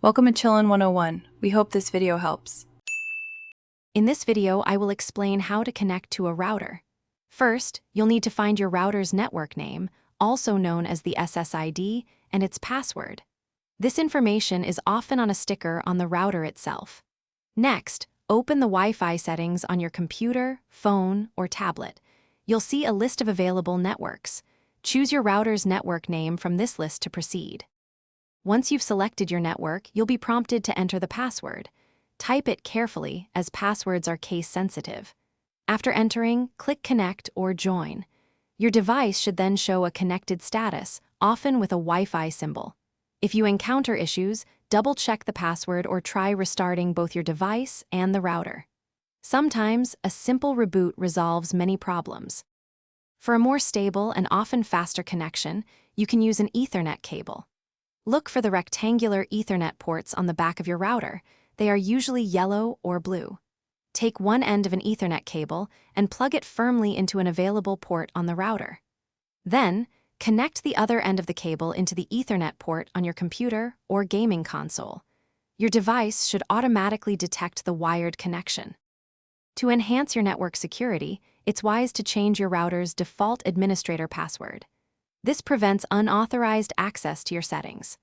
Welcome to Chillin' 101. We hope this video helps. In this video, I will explain how to connect to a router. First, you'll need to find your router's network name, also known as the SSID, and its password. This information is often on a sticker on the router itself. Next, open the Wi-Fi settings on your computer, phone, or tablet. You'll see a list of available networks. Choose your router's network name from this list to proceed. Once you've selected your network, you'll be prompted to enter the password. Type it carefully, as passwords are case-sensitive. After entering, click Connect or Join. Your device should then show a connected status, often with a Wi-Fi symbol. If you encounter issues, double-check the password or try restarting both your device and the router. Sometimes, a simple reboot resolves many problems. For a more stable and often faster connection, you can use an Ethernet cable. Look for the rectangular Ethernet ports on the back of your router. They are usually yellow or blue. Take one end of an Ethernet cable and plug it firmly into an available port on the router. Then, connect the other end of the cable into the Ethernet port on your computer or gaming console. Your device should automatically detect the wired connection. To enhance your network security, it's wise to change your router's default administrator password. This prevents unauthorized access to your settings.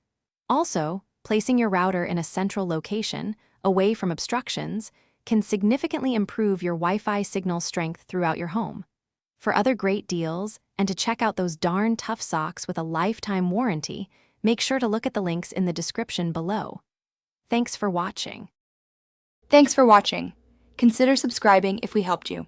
Also, placing your router in a central location, away from obstructions, can significantly improve your Wi-Fi signal strength throughout your home. For other great deals, and to check out those darn tough socks with a lifetime warranty, make sure to look at the links in the description below. Thanks for watching. Thanks for watching. Consider subscribing if we helped you.